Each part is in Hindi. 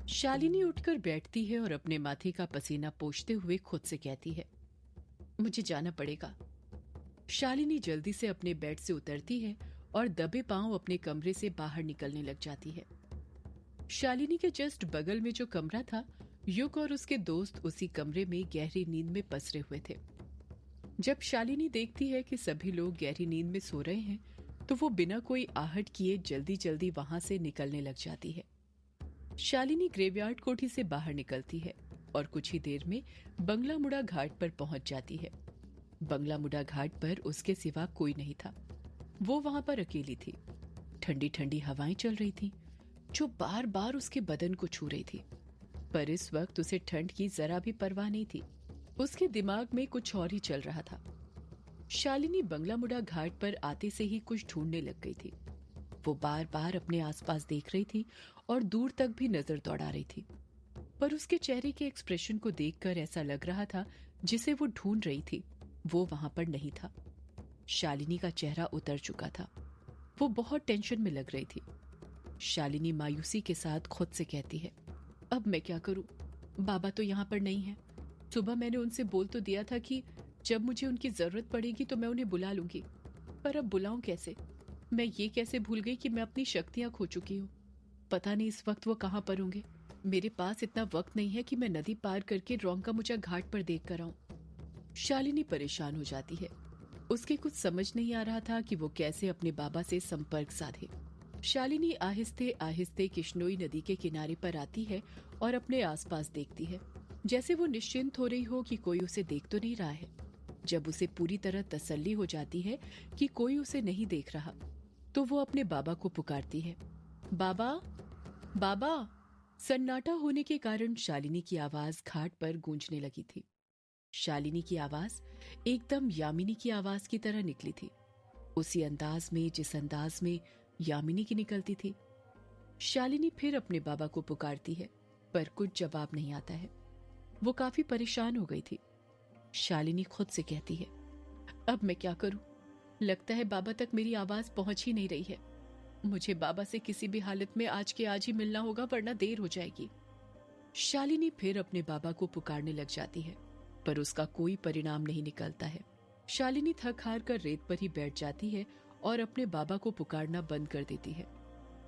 शालिनी उठकर बैठती है और अपने माथे का पसीना पोंछते हुए खुद से कहती है, मुझे जाना पड़ेगा। शालिनी जल्दी से अपने बेड से उतरती है और दबे पांव अपने कमरे से बाहर निकलने लग जाती है। शालिनी के जस्ट बगल में जो कमरा था, युग और उसके दोस्त उसी कमरे में गहरी नींद में पसरे हुए थे। जब शालिनी देखती है कि सभी लोग गहरी नींद में सो रहे हैं, तो वो बिना कोई आहट किए जल्दी जल्दी वहां से निकलने लग जाती है। शालिनी ग्रेवयार्ड कोठी से बाहर निकलती है और कुछ ही देर में बंगला मुड़ा घाट पर पहुंच जाती है। बंगला मुड़ा घाट पर उसके सिवा कोई नहीं था। वो वहां पर अकेली थी। ठंडी ठंडी हवाएं चल रही थी जो बार बार उसके बदन को छू रही थी, पर इस वक्त उसे ठंड की जरा भी परवाह नहीं थी। उसके दिमाग में कुछ और ही चल रहा था। शालिनी बंगला मुड़ा घाट पर आते से ही कुछ ढूंढने लग गई थी। वो बार बार अपने आसपास देख रही थी और दूर तक भी नजर दौड़ा रही थी, पर उसके चेहरे के एक्सप्रेशन को देखकर ऐसा लग रहा था जिसे वो ढूंढ रही थी वो वहां पर नहीं था। शालिनी का चेहरा उतर चुका था। वो बहुत टेंशन में लग रही थी। शालिनी मायूसी के साथ खुद से कहती है, अब मैं क्या करूं? बाबा तो यहाँ पर नहीं है। सुबह मैंने उनसे बोल तो दिया था कि जब मुझे उनकी जरूरत पड़ेगी तो मैं उन्हें बुला लूंगी, पर अब बुलाऊं कैसे? मैं ये कैसे भूल गई कि मैं अपनी शक्तियां खो चुकी हूँ। पता नहीं इस वक्त वो कहाँ पर होंगे। मेरे पास इतना वक्त नहीं है कि मैं नदी पार करके रोंका मुझा घाट पर देख कर आऊं। शालिनी परेशान हो जाती है। उसके कुछ समझ नहीं आ रहा था कि वो कैसे अपने बाबा से संपर्क साधे। शालिनी आहिस्ते आहिस्ते किश्नोई नदी के किनारे पर आती है और अपने आसपास देखती है, जैसे वो निश्चिंत हो रही हो कि कोई उसे देख तो नहीं रहा है। जब उसे पूरी तरह तसल्ली हो जाती है कि कोई उसे नहीं देख रहा, तो वो अपने बाबा को पुकारती है, बाबा, बाबा। सन्नाटा होने के कारण शालिनी की आवाज घाट पर गूंजने लगी थी। शालिनी की आवाज एकदम यामिनी की आवाज की तरह निकली थी, उसी अंदाज में जिस अंदाज में यामिनी की निकलती थी। शालिनी फिर अपने बाबा को पुकारती है, पर कुछ जवाब नहीं आता है। वो काफी परेशान हो गई थी। शालिनी खुद से कहती है, अब मैं क्या करूं? लगता है बाबा तक मेरी आवाज पहुंच ही नहीं रही है। मुझे बाबा से किसी भी हालत में आज के आज ही मिलना होगा, वरना देर हो जाएगी। शालिनी फिर अपने बाबा को पुकारने लग जाती है, पर उसका कोई परिणाम नहीं निकलता है। शालिनी थक हार कर रेत पर ही बैठ जाती है और अपने बाबा को पुकारना बंद कर देती है।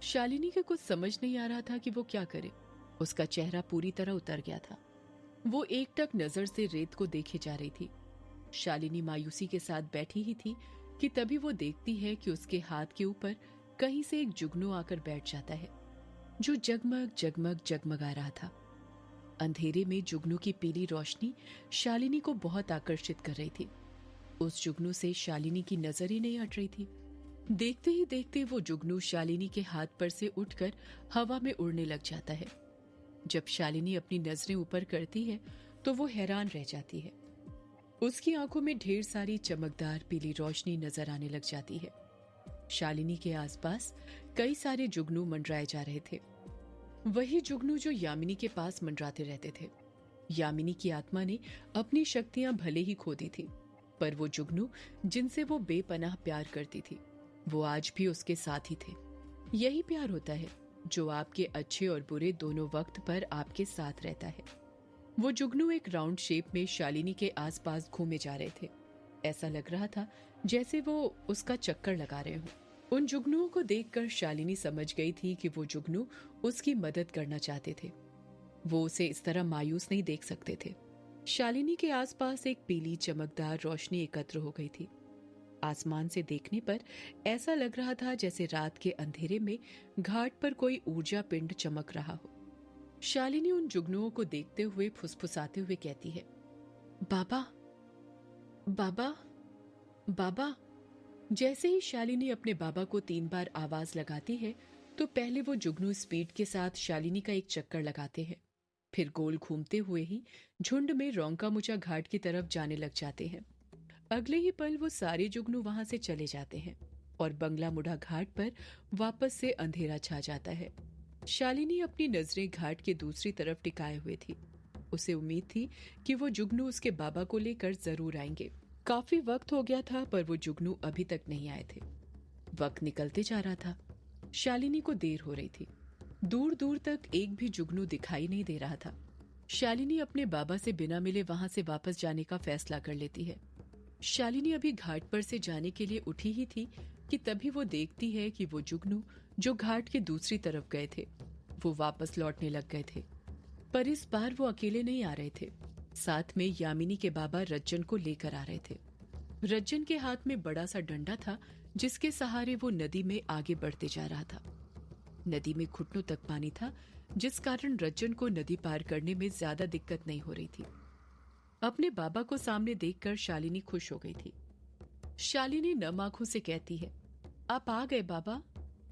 शालिनी के कुछ समझ नहीं आ रहा था कि वो क्या करे। उसका चेहरा पूरी तरह उतर गया था। वो एकटक नजर से रेत को देखे जा रही थी। शालिनी मायूसी के साथ बैठी ही थी कि तभी वो देखती है कि उसके हाथ के ऊपर कहीं से एक जुगनू आकर बैठ जाता है, जो जगमग जगमग जगमगा रहा था। अंधेरे में जुगनू की पीली रोशनी शालिनी को बहुत आकर्षित कर रही थी। उस जुगनू से शालिनी की नजर ही नहीं हट रही थी। देखते ही देखते वो जुगनू शालिनी के हाथ पर से उठकर हवा में उड़ने लग जाता है। जब शालिनी अपनी नजरें ऊपर करती है तो वो हैरान रह जाती है। उसकी आंखों में ढेर सारी चमकदार पीली रोशनी नजर आने लग जाती है। शालिनी के आसपास कई सारे जुगनू मंडराए जा रहे थे, वही जुगनू जो यामिनी के पास मंडराते रहते थे। यामिनी की आत्मा ने अपनी शक्तियां भले ही खो दी थी, पर वो जुगनू जिनसे वो बेपनाह प्यार करती थी, वो आज भी उसके साथ ही थे। यही प्यार होता है जो आपके अच्छे और बुरे दोनों वक्त पर आपके साथ रहता है। वो जुगनू एक राउंड शेप में शालिनी के आसपास घूमे जा रहे थे। ऐसा लग रहा था जैसे वो उसका चक्कर लगा रहे हों। उन जुगनुओं को देखकर शालिनी समझ गई थी कि वो जुगनू उसकी मदद करना चाहते थे। वो उसे इस तरह मायूस नहीं देख सकते थे। शालिनी के आसपास एक पीली चमकदार रोशनी एकत्र हो गई थी। आसमान से देखने पर ऐसा लग रहा था जैसे रात के अंधेरे में घाट पर कोई ऊर्जा पिंड चमक रहा हो। शालिनी उन जुगनुओं को देखते हुए फुसफुसाते हुए कहती है, बाबा, बाबा, बाबा। जैसे ही शालिनी अपने बाबा को 3 बार आवाज लगाती है, तो पहले वो जुगनू स्पीड के साथ शालिनी का एक चक्कर लगाते हैं, फिर गोल घूमते हुए ही झुंड में रोंका मुचा घाट की तरफ जाने लग जाते हैं। अगले ही पल वो सारे जुगनू वहां से चले जाते हैं और बंगला मुड़ा घाट पर वापस से अंधेरा छा जाता है। शालिनी अपनी नजरें घाट के दूसरी तरफ टिकाए हुए थी। उसे उम्मीद थी कि वो जुगनू उसके बाबा को लेकर जरूर आएंगे। काफी वक्त हो गया था, पर वो जुगनू अभी तक नहीं आए थे। वक्त निकलते जा रहा था। शालिनी को देर हो रही थी। दूर दूर तक एक भी जुगनू दिखाई नहीं दे रहा था। शालिनी अपने बाबा से बिना मिले वहां से वापस जाने का फैसला कर लेती है। शालिनी अभी घाट पर से जाने के लिए उठी ही थी कि तभी वो देखती है कि वो जुगनू जो घाट के दूसरी तरफ गए थे वो वापस लौटने लग गए थे। पर इस बार वो अकेले नहीं आ रहे थे, साथ में यामिनी के बाबा रज्जन को लेकर आ रहे थे। रज्जन के हाथ में बड़ा सा डंडा था जिसके सहारे वो नदी में आगे बढ़ते जा रहा था। नदी में घुटनों तक पानी था, जिस कारण रज्जन को नदी पार करने में ज्यादा दिक्कत नहीं हो रही थी। अपने बाबा को सामने देखकर शालिनी खुश हो गई थी। शालिनी नम आंखों से कहती है, आप आ गए बाबा।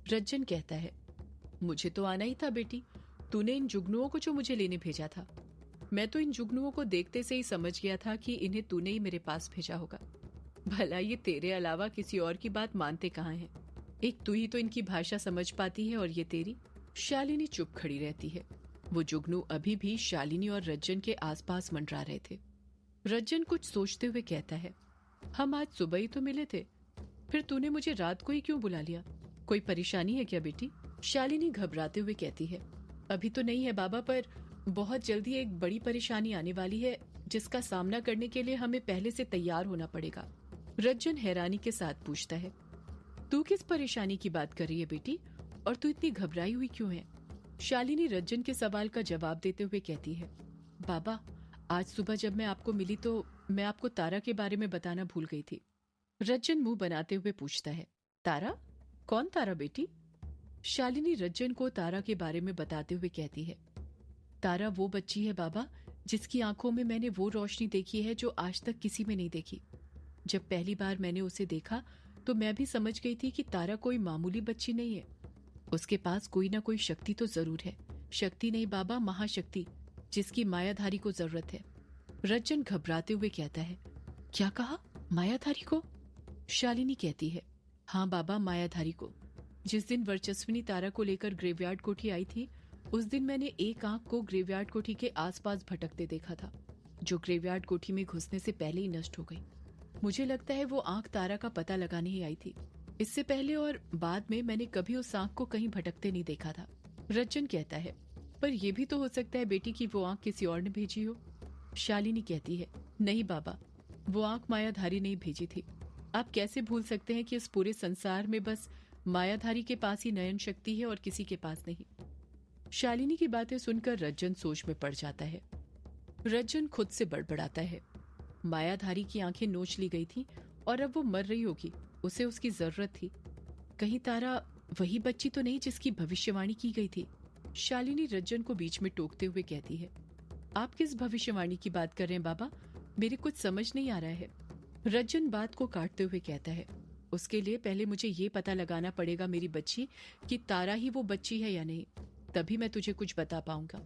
रज्जन कहता है, मुझे तो आना ही था बेटी, तूने इन जुगनुओं को जो मुझे लेने भेजा था। मैं तो इन जुगनुओं को देखते से ही समझ गया था कि इन्हें तूने ही मेरे पास भेजा होगा। भला ये तेरे अलावा किसी और की बात मानते कहाँ हैं? एक तू ही तो इनकी भाषा समझ पाती है और ये तेरी। शालिनी चुप खड़ी रहती है। वो जुगनू अभी भी शालिनी और रज्जन के आसपास मंडरा रहे थे। रज्जन कुछ सोचते हुए कहता है, हम आज सुबह ही तो मिले थे, फिर तूने मुझे रात को ही क्यों बुला लिया? कोई परेशानी है क्या बेटी? शालिनी घबराते हुए कहती है, अभी तो नहीं है बाबा, पर बहुत जल्दी एक बड़ी परेशानी आने वाली है जिसका सामना करने के लिए हमें पहले से तैयार होना पड़ेगा। रज्जन हैरानी के साथ पूछता है, तू किस परेशानी की बात कर रही है बेटी, और तू इतनी घबराई हुई क्यों है? शालिनी रज्जन के सवाल का जवाब देते हुए कहती है, बाबा, आज सुबह जब मैं आपको मिली तो मैं आपको तारा के बारे में बताना भूल गई थी। रज्जन मुंह बनाते हुए पूछता है, तारा? कौन तारा बेटी? शालिनी रज्जन को तारा के बारे में बताते हुए कहती है, तारा वो बच्ची है बाबा जिसकी आंखों में मैंने वो रोशनी देखी है जो आज तक किसी में नहीं देखी। जब पहली बार मैंने उसे देखा तो मैं भी समझ गई थी कि तारा कोई मामूली बच्ची नहीं है। उसके पास कोई ना कोई शक्ति तो जरूर है। शक्ति नहीं बाबा, महाशक्ति, जिसकी मायाधारी को जरूरत है। रज्जन घबराते हुए कहता है, क्या कहा? मायाधारी को? शालिनी कहती है, हाँ बाबा, मायाधारी को। जिस दिन वर्चस्विनी तारा को लेकर ग्रेवयार्ड कोठी आई थी, उस दिन मैंने एक आंख को ग्रेवयार्ड कोठी के आसपास भटकते देखा था, जो ग्रेवयार्ड कोठी में घुसने से पहले ही नष्ट हो गई। मुझे लगता है वो आंख तारा का पता लगाने ही आई थी। इससे पहले और बाद में मैंने कभी उस आंख को कहीं भटकते नहीं देखा था। रज्जन कहता है, पर यह भी तो हो सकता है बेटी कि वो आंख किसी और ने भेजी हो। शालिनी कहती है, नहीं बाबा, वो आंख मायाधारी नहीं भेजी थी। आप कैसे भूल सकते हैं कि इस पूरे संसार में बस मायाधारी के पास ही नयन शक्ति है और किसी के पास नहीं। शालिनी की बातें सुनकर रज्जन सोच में पड़ जाता है। रज्जन खुद से बड़बड़ाता है, मायाधारी की आंखें नोच ली गई थी और अब वो मर रही होगी, उसे उसकी जरूरत थी। कहीं तारा वही बच्ची तो नहीं जिसकी भविष्यवाणी की गई थी? शालिनी रज्जन को बीच में टोकते हुए कहती है, आप किस भविष्यवाणी की बात कर रहे हैं बाबा? मेरे कुछ समझ नहीं आ रहा है। रज्जन बात को काटते हुए कहता है, उसके लिए पहले मुझे ये पता लगाना पड़ेगा मेरी बच्ची कि तारा ही वो बच्ची है या नहीं, तभी मैं तुझे कुछ बता पाऊंगा।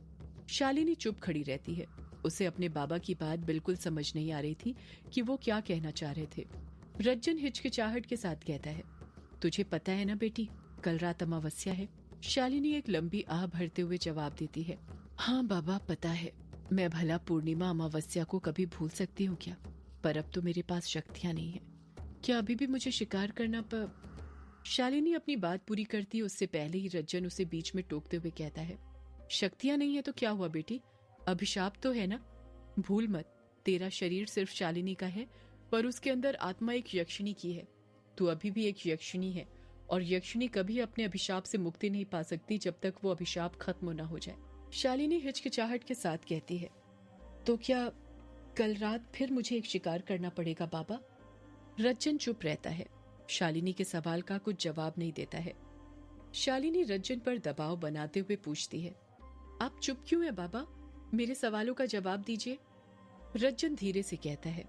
शालिनी चुप खड़ी रहती है। उसे अपने बाबा की बात बिल्कुल समझ नहीं आ रही थी कि वो क्या कहना चाह रहे थे। रज्जन हिचकिचाहट के साथ कहता है, तुझे पता है ना बेटी, कल रात अमावस्या है। शालिनी एक लंबी आह भरते हुए जवाब देती है, हाँ बाबा पता है। मैं भला पूर्णिमा अमावस्या को कभी भूल सकती हूँ क्या? पर अब तो मेरे पास शक्तियां नहीं है। क्या अभी भी मुझे शिकार करना शालिनी अपनी बात पूरी करती उससे पहले ही रज्जन उसे बीच में टोकते हुए कहता है, शक्तियां नहीं है तो क्या हुआ बेटी? अभिशाप तो है ना? भूल मत, तेरा शरीर सिर्फ शालिनी का है, पर उसके अंदर आत्मा एक यक्षिणी की है। तू अभी भी एक यक्षिणी है, और यक्षिणी कभी अपने अभिशाप से मुक्ति नहीं पा सकती जब तक वो अभिशाप खत्म न हो जाए। शालिनी हिचकिचाहट के साथ कहती है, तो क्या कल रात फिर मुझे एक शिकार करना पड़ेगा बाबा? रज्जन चुप रहता है। शालिनी के सवाल का कुछ जवाब नहीं देता है। शालिनी रज्जन पर दबाव बनाते हुए पूछती है, आप चुप क्यों है बाबा? मेरे सवालों का जवाब दीजिए। रज्जन धीरे से कहता है,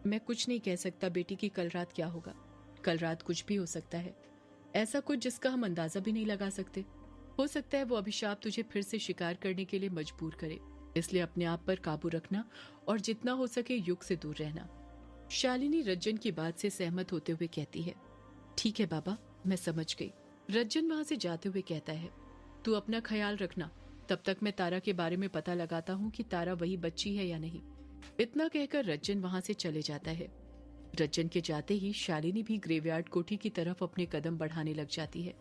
मैं कुछ नहीं कह सकता बेटी कि कल रात क्या होगा। कल रात कुछ भी हो सकता है, ऐसा कुछ जिसका हम अंदाजा भी नहीं लगा सकते। हो सकता है वो अभिशाप तुझे फिर से शिकार करने के लिए मजबूर करे, इसलिए अपने आप पर काबू रखना और जितना हो सके युग से दूर रहना। शालिनी रज्जन की बात से सहमत होते हुए कहती है, ठीक है बाबा, मैं समझ गई। रज्जन वहां से जाते हुए कहता है, तू अपना ख्याल रखना, तब तक मैं तारा के बारे में पता लगाता हूँ कि तारा वही बच्ची है या नहीं। इतना कहकर रज्जन वहां से चले जाता है। रज्जन के जाते ही शालिनी भी ग्रेवयार्ड कोठी की तरफ अपने कदम बढ़ाने लग जाती है।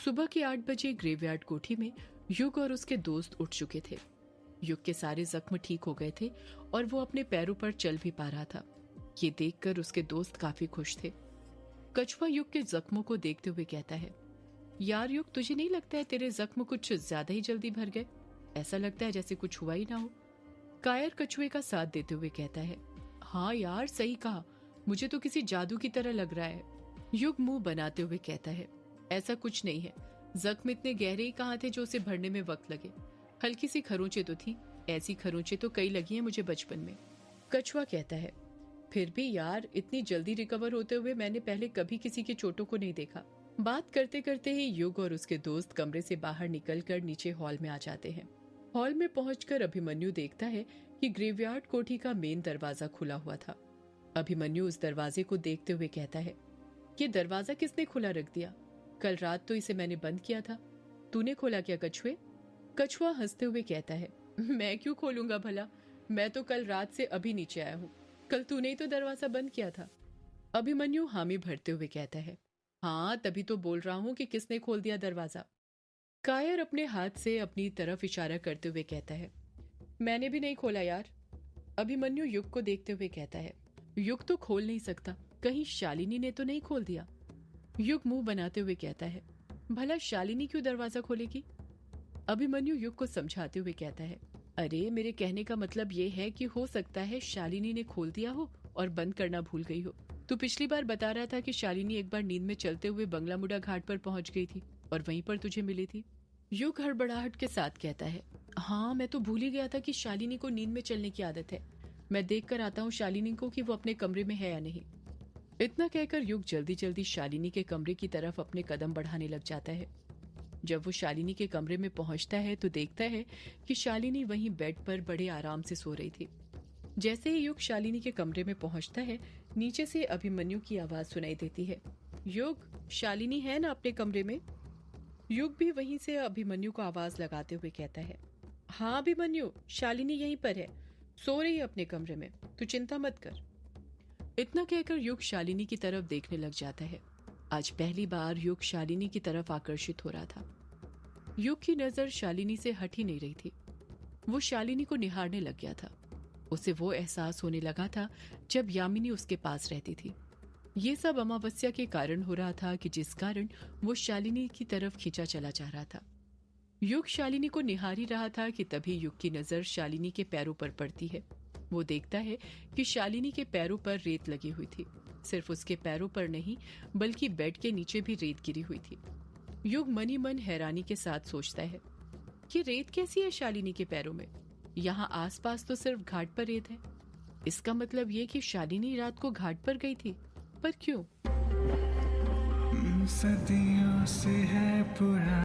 सुबह के 8 बजे ग्रेवयार्ड कोठी में युग और उसके दोस्त उठ चुके थे। युग के सारे जख्म ठीक हो गए थे और वो अपने पैरों पर चल भी पा रहा था। ये देखकर उसके दोस्त काफी खुश थे। कछुआ युग के जख्मों को देखते हुए कहता है, यार युग, तुझे नहीं लगता है तेरे जख्म कुछ ज्यादा ही जल्दी भर गए? ऐसा लगता है जैसे कुछ हुआ ही ना हो। कायर कछुए का साथ देते हुए कहता है, हाँ यार, सही कहा, मुझे तो किसी जादू की तरह लग रहा है। युग मुंह बनाते हुए कहता है, ऐसा कुछ नहीं है, जख्म इतने गहरे ही कहाँ थे जो उसे भरने में वक्त लगे। हल्की सी खरोंचे तो थी, ऐसी खरोंचे तो कई लगी हैं मुझे बचपन में। कछुआ कहता है, फिर भी यार, इतनी जल्दी रिकवर होते हुए मैंने पहले कभी किसी की चोटों को नहीं देखा। बात करते करते ही युग और उसके दोस्त कमरे से बाहर निकलकर नीचे हॉल में आ जाते हैं। हॉल में पहुंचकर अभिमन्यु देखता है कि ग्रेवयार्ड कोठी का मेन दरवाजा खुला हुआ था। अभिमन्यु उस दरवाजे को देखते हुए कहता है, ये दरवाजा किसने खुला रख दिया? कल रात तो इसे मैंने बंद किया था। तूने खोला क्या कछुए? कछुआ हंसते हुए कहता है, मैं क्यों खोलूंगा भला, मैं तो कल रात से अभी नीचे आया हूँ। कल तूने ही तो दरवाजा बंद किया था। अभिमन्यु हामी भरते हुए कहता है, हाँ तभी तो बोल रहा हूँ कि किसने खोल दिया दरवाजा। कायर अपने हाथ से अपनी तरफ इशारा करते हुए कहता है, मैंने भी नहीं खोला यार। अभिमन्यु युग को देखते हुए कहता है, युग तो खोल नहीं सकता, कहीं शालिनी ने तो नहीं खोल दिया? युग मुंह बनाते हुए कहता है, भला शालिनी क्यों दरवाजा खोलेगी? अभिमन्यु युग को समझाते हुए कहता है, अरे मेरे कहने का मतलब ये है कि हो सकता है शालिनी ने खोल दिया हो और बंद करना भूल गई हो। तू पिछली बार बता रहा था कि शालिनी एक बार नींद में चलते हुए बंगला मुड़ा घाट पर पहुंच गई थी और वहीं पर तुझे मिली थी। युग हड़बड़ाहट के साथ कहता है, हाँ मैं तो भूल ही गया था कि शालिनी को नींद में चलने की आदत है। मैं देख कर आता हूँ शालिनी को कि वो अपने कमरे में है या नहीं। इतना कहकर युग जल्दी जल्दी शालिनी के कमरे की तरफ अपने कदम बढ़ाने लग जाता है। जब वो शालिनी के कमरे में पहुंचता है तो देखता है कि शालिनी वहीं बेड पर बड़े आराम से सो रही थी। जैसे ही युग शालिनी के कमरे में पहुंचता है, नीचे से अभिमन्यु की आवाज सुनाई देती है, युग, शालिनी है ना अपने कमरे में? युग भी वहीं से अभिमन्यु को आवाज लगाते हुए कहता है, हाँ अभिमन्यु, शालिनी यहीं पर है, सो रही है अपने कमरे में, तू चिंता मत कर। इतना कहकर युग शालिनी की तरफ देखने लग जाता है। आज पहली बार युग शालिनी की तरफ आकर्षित हो रहा था। युग की नजर शालिनी से हट ही नहीं रही थी। वो शालिनी को निहारने लग गया था। उसे वो एहसास होने लगा था जब यामिनी उसके पास रहती थी। ये सब अमावस्या के कारण हो रहा था कि जिस कारण वो शालिनी की तरफ खींचा चला जा रहा था। युग शालिनी को निहार ही रहा था कि तभी युग की नजर शालिनी के पैरों पर पड़ती है। वो देखता है कि शालिनी के पैरों पर रेत लगी हुई थी। सिर्फ उसके पैरों पर नहीं, बल्कि बेड के नीचे भी रेत गिरी हुई थी। युग मनी मन हैरानी के साथ सोचता है, ये रेत कैसी है शालिनी के पैरों में? यहाँ आसपास तो सिर्फ घाट पर रेत है। इसका मतलब ये कि शालिनी रात को घाट पर गई थी, पर क्यों? सदियों से है पुराना